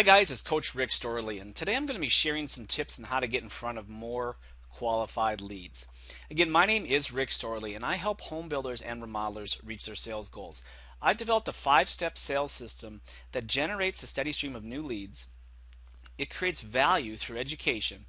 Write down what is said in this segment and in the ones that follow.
Hi guys, it's Coach Rick Storlie, and today I'm going to be sharing some tips on how to get in front of more qualified leads. Again, my name is Rick Storlie, and I help home builders and remodelers reach their sales goals. I've developed a 5-step sales system that generates a steady stream of new leads. It creates value through education.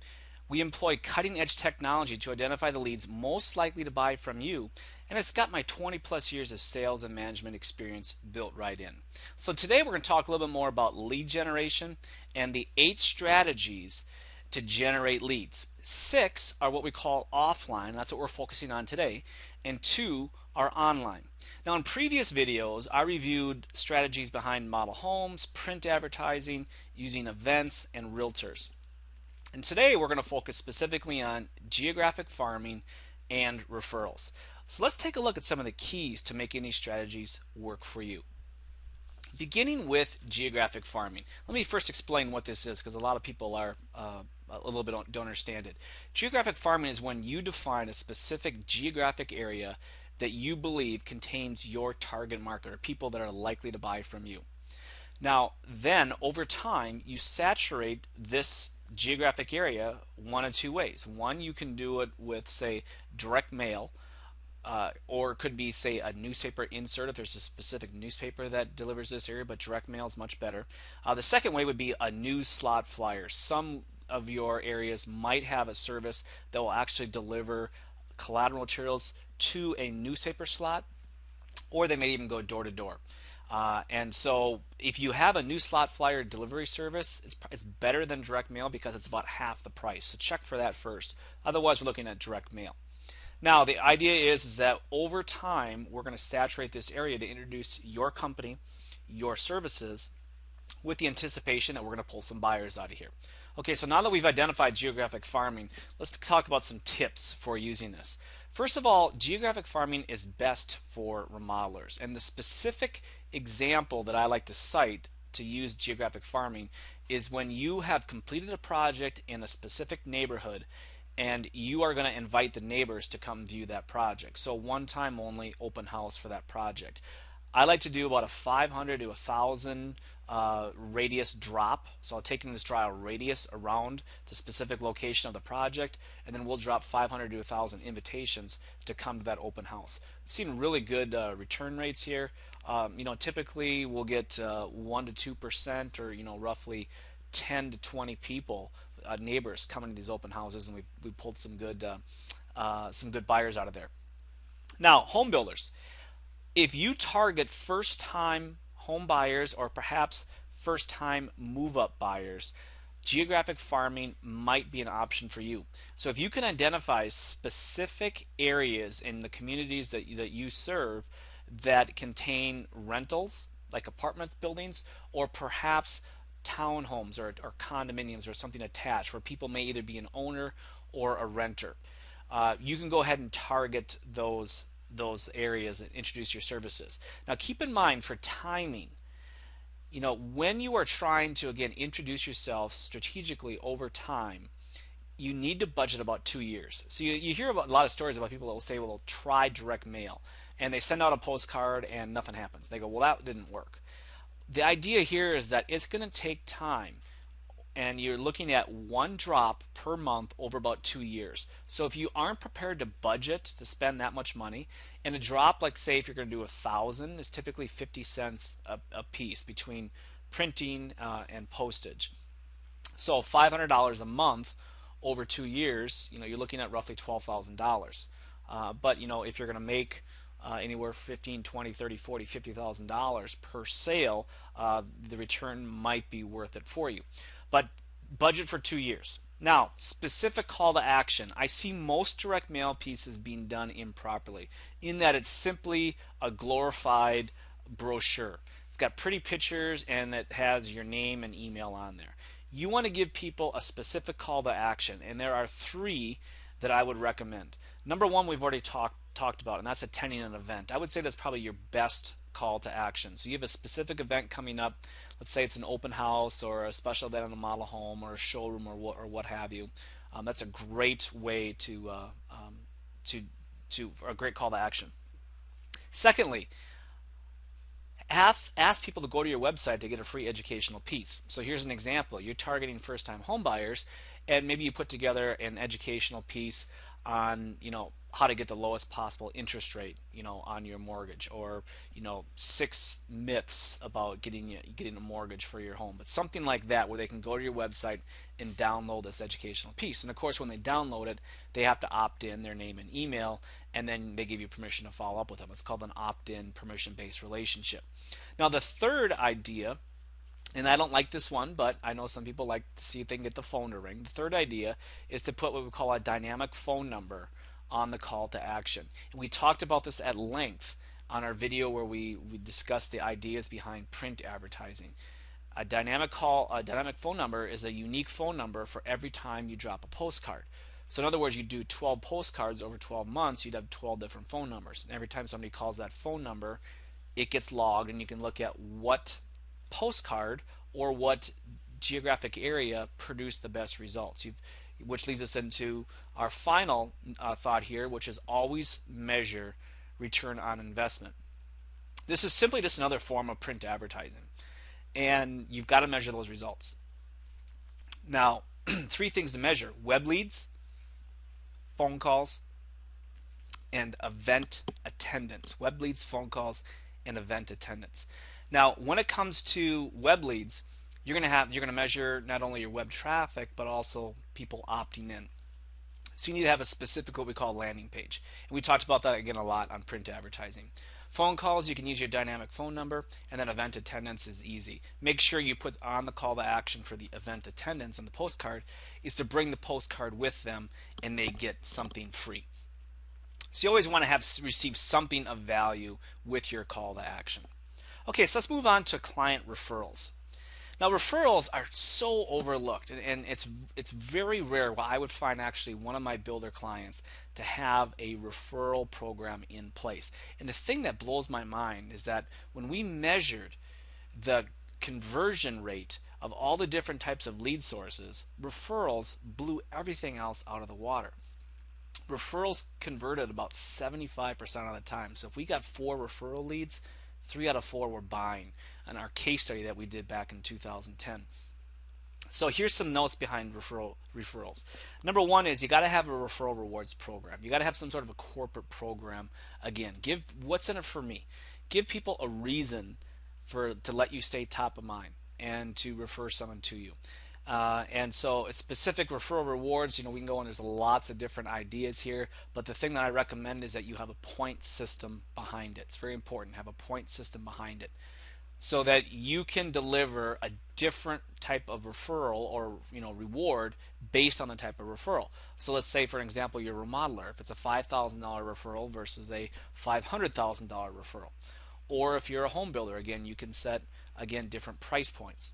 We employ cutting edge technology to identify the leads most likely to buy from you, and it's got my 20 plus years of sales and management experience built right in. So today we're going to talk a little bit more about lead generation and the 8 strategies to generate leads. 6 are what we call offline, that's what we're focusing on today, and 2 are online. Now in previous videos I reviewed strategies behind model homes, print advertising, using events, and realtors. And today we're going to focus specifically on geographic farming and referrals. So let's take a look at some of the keys to making these strategies work for you. Beginning with geographic farming. Let me first explain what this is because a lot of people are a little bit don't understand it. Geographic farming is when you define a specific geographic area that you believe contains your target market or people that are likely to buy from you. Now, then over time, you saturate this geographic area one of two ways. One, you can do it with, say, direct mail, or it could be, say, a newspaper insert if there's a specific newspaper that delivers this area, but direct mail is much better. The second way would be a news slot flyer. Some of your areas might have a service that will actually deliver collateral materials to a newspaper slot, or they may even go door to door. And so if you have a new slot flyer delivery service, it's better than direct mail because it's about half the price. So check for that first. Otherwise, we're looking at direct mail. Now, the idea is that over time, we're going to saturate this area to introduce your company, your services, with the anticipation that we're going to pull some buyers out of here. Okay, so now that we've identified geographic farming, let's talk about some tips for using this. First of all, geographic farming is best for remodelers, and the specific example that I like to cite to use geographic farming is when you have completed a project in a specific neighborhood and you are going to invite the neighbors to come view that project. So one time only open house for that project. I like to do about a 500 to 1,000 radius drop. So I'll take in this trial radius around the specific location of the project, and then we'll drop 500 to 1,000 invitations to come to that open house. We've seen really good return rates here. Typically we'll get 1 to 2%, or roughly 10 to 20 people, neighbors, coming to these open houses, and we pulled some good buyers out of there. Now, home builders. If you target first-time home buyers or perhaps first-time move-up buyers, geographic farming might be an option for you. So if you can identify specific areas in the communities that you serve that contain rentals, like apartment buildings, or perhaps townhomes or condominiums or something attached where people may either be an owner or a renter, you can go ahead and target those areas and introduce your services. Now keep in mind for timing, when you are trying to again introduce yourself strategically over time, you need to budget about 2 years. So you hear about a lot of stories about people that will say, well, they'll try direct mail and they send out a postcard and nothing happens. They go, well, that didn't work. The idea here is that it's going to take time, and you're looking at one drop per month over about 2 years. So if you aren't prepared to budget to spend that much money, and a drop, like say if you're going to do 1,000, is typically 50 cents a piece between printing and postage. So $500 a month over 2 years, you're looking at roughly $12,000. But if you're going to make anywhere 15, 20, 30, 40, $50,000 per sale, the return might be worth it for you. But budget for 2 years. Now, specific call to action. I see most direct mail pieces being done improperly in that it's simply a glorified brochure. It's got pretty pictures and it has your name and email on there. You want to give people a specific call to action, and there are 3 that I would recommend. Number 1, we've already talked about, and that's attending an event. I would say that's probably your best call to action. So you have a specific event coming up. Let's say it's an open house or a special event on a model home or a showroom or what have you. That's a great way to a great call to action. Secondly, ask people to go to your website to get a free educational piece. So here's an example. You're targeting first-time home buyers, and maybe you put together an educational piece on, how to get the lowest possible interest rate, on your mortgage, or, 6 myths about getting a mortgage for your home. But something like that, where they can go to your website and download this educational piece. And of course, when they download it, they have to opt in their name and email, and then they give you permission to follow up with them. It's called an opt-in permission-based relationship. Now, the third idea, and I don't like this one, but I know some people like to see if they can get the phone to ring. The third idea is to put what we call a dynamic phone number on the call to action. And we talked about this at length on our video where we discussed the ideas behind print advertising. A dynamic phone number is a unique phone number for every time you drop a postcard. So in other words, you do 12 postcards over 12 months, you'd have 12 different phone numbers. And every time somebody calls that phone number, it gets logged, and you can look at what postcard or what geographic area produced the best results. Which leads us into our final thought here, which is always measure return on investment. This is simply just another form of print advertising, and you've got to measure those results. Now, 3 things to measure: web leads, phone calls, and event attendance. Web leads, phone calls, and event attendance. Now, when it comes to web leads, you're going to measure not only your web traffic, but also people opting in. So you need to have a specific, what we call, landing page. And we talked about that again a lot on print advertising. Phone calls, you can use your dynamic phone number, and then event attendance is easy. Make sure you put on the call to action for the event attendance on the postcard is to bring the postcard with them, and they get something free. So you always want to receive something of value with your call to action. Okay, so let's move on to client referrals. Now, referrals are so overlooked, and it's very rare. Well, I would find actually one of my builder clients to have a referral program in place. And the thing that blows my mind is that when we measured the conversion rate of all the different types of lead sources, referrals blew everything else out of the water. Referrals converted about 75% of the time. So if we got 4 referral leads, 3 out of 4 were buying on our case study that we did back in 2010. So here's some notes behind referrals. Number 1 is you got to have a referral rewards program. You got to have some sort of a corporate program. Again, give what's in it for me. Give people a reason to let you stay top of mind and to refer someone to you. And so it's specific referral rewards, we can go on, there's lots of different ideas here, but the thing that I recommend is that you have a point system behind it. It's very important to have a point system behind it so that you can deliver a different type of referral or reward based on the type of referral. So let's say, for example, you're a remodeler. If it's a $5,000 referral versus a $500,000 referral. Or if you're a home builder, again, you can set different price points.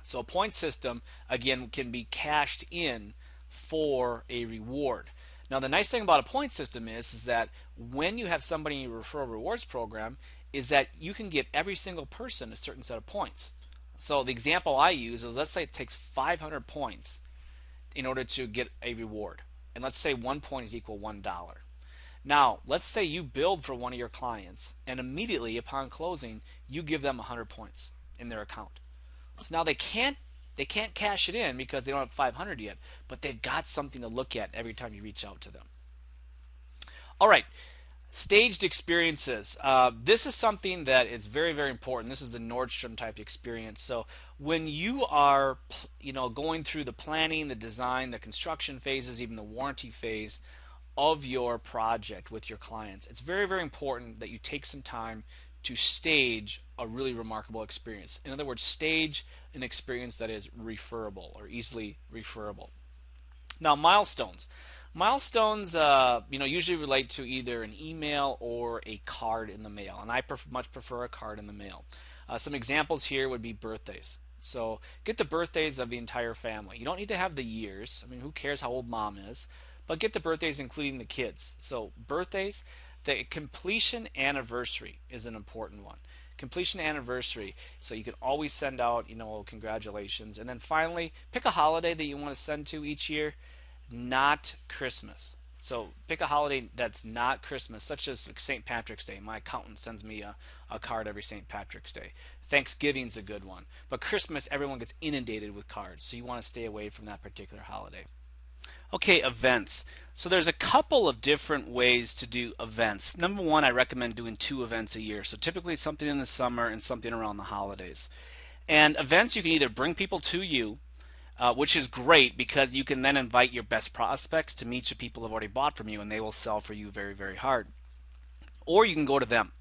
So a point system, again, can be cashed in for a reward. Now, the nice thing about a point system is that when you have somebody in your referral rewards program, is that you can give every single person a certain set of points. So the example I use is, let's say it takes 500 points in order to get a reward. And let's say 1 point is equal $1. Now, let's say you build for one of your clients, and immediately upon closing, you give them 100 points in their account. So now they can't cash it in because they don't have 500 yet, but they've got something to look at every time you reach out to them. All right, staged experiences. This is something that is very, very important. This is the Nordstrom type experience. So when you are, going through the planning, the design, the construction phases, even the warranty phase of your project with your clients, it's very, very important that you take some time to stage a really remarkable experience. In other words, stage an experience that is referable or easily referable. Now, milestones. Milestones, usually relate to either an email or a card in the mail, and I much prefer a card in the mail. Some examples here would be birthdays. So get the birthdays of the entire family. You don't need to have the years. I mean, who cares how old mom is? But get the birthdays including the kids. So birthdays. The completion anniversary is an important one. Completion anniversary, so you can always send out, congratulations. And then finally, pick a holiday that you want to send to each year, not Christmas. So pick a holiday that's not Christmas, such as like St. Patrick's Day. My accountant sends me a card every St. Patrick's Day. Thanksgiving's a good one. But Christmas, everyone gets inundated with cards, so you want to stay away from that particular holiday. Okay, events. So there's a couple of different ways to do events. Number one, I recommend doing 2 events a year. So typically something in the summer and something around the holidays. And events, you can either bring people to you, which is great because you can then invite your best prospects to meet the people who have already bought from you, and they will sell for you very, very hard. Or you can go to them.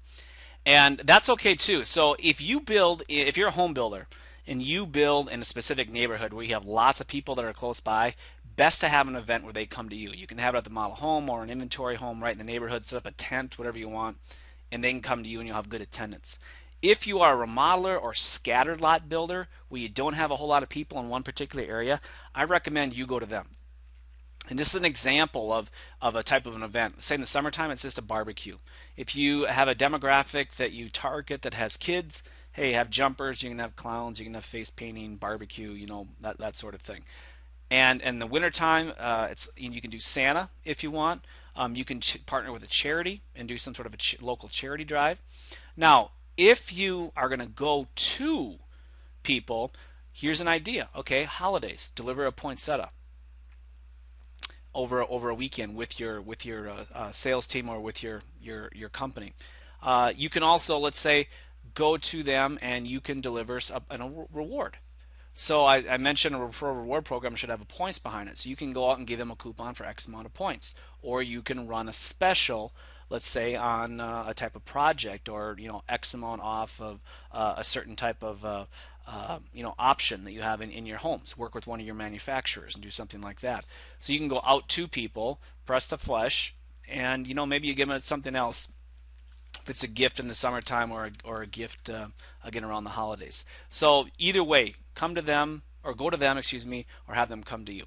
And that's okay too. So if you're a home builder and you build in a specific neighborhood where you have lots of people that are close by, best to have an event where they come to you. You can have it at the model home or an inventory home right in the neighborhood, set up a tent, whatever you want, and they can come to you and you'll have good attendance. If you are a remodeler or scattered lot builder where you don't have a whole lot of people in one particular area, I recommend you go to them. And this is an example of a type of an event. Say in the summertime, it's just a barbecue. If you have a demographic that you target that has kids, hey, have jumpers, you can have clowns, you can have face painting, barbecue, that sort of thing. And in the wintertime, you can do Santa if you want. You can partner with a charity and do some sort of a local charity drive. Now, if you are going to go to people, here's an idea. Okay, holidays, deliver a poinsettia over a weekend with your sales team or with your company. You can also, let's say, go to them and you can deliver a reward. So I mentioned a referral reward program should have a points behind it. So you can go out and give them a coupon for X amount of points, or you can run a special, let's say on a type of project, or X amount off of a certain type of option that you have in your homes. Work with one of your manufacturers and do something like that. So you can go out to people, press the flesh, and maybe you give them something else. If it's a gift in the summertime or a gift again around the holidays. So either way, come to them or go to them, excuse me, or have them come to you.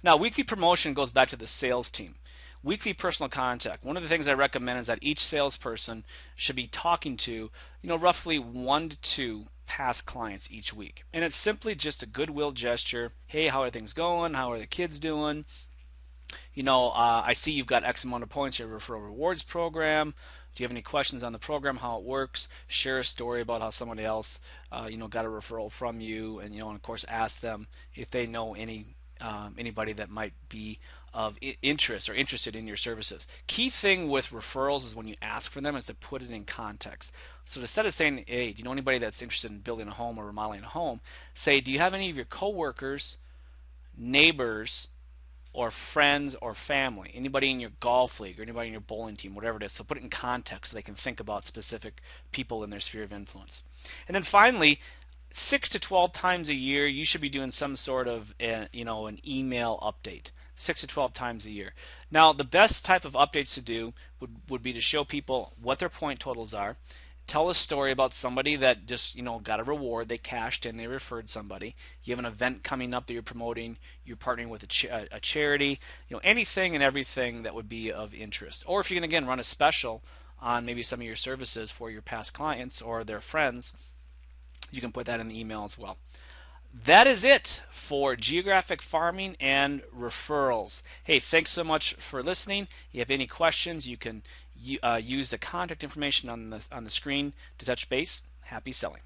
Now, weekly promotion goes back to the sales team. Weekly personal contact. One of the things I recommend is that each salesperson should be talking to, roughly 1 to 2 past clients each week. And it's simply just a goodwill gesture. Hey, how are things going? How are the kids doing? I see you've got X amount of points in your referral rewards program. Do you have any questions on the program, how it works? Share a story about how somebody else, got a referral from you, and of course, ask them if they know anybody that might be of interest or interested in your services. Key thing with referrals is when you ask for them is to put it in context. So instead of saying, hey, do you know anybody that's interested in building a home or remodeling a home, say, do you have any of your coworkers, neighbors, or friends or family, anybody in your golf league or anybody in your bowling team, whatever it is. So put it in context so they can think about specific people in their sphere of influence. And then finally, 6 to 12 times a year, you should be doing some sort of an email update. 6 to 12 times a year. Now, the best type of updates to do would be to show people what their point totals are. Tell a story about somebody that just got a reward, they cashed in, they referred somebody. You have an event coming up that you're promoting, you're partnering with a charity, anything and everything that would be of interest. Or if you can again run a special on maybe some of your services for your past clients or their friends, you can put that in the email as well. That is it for geographic farming and referrals. Hey, thanks so much for listening. If you have any questions, you can use the contact information on the screen to touch base. Happy selling.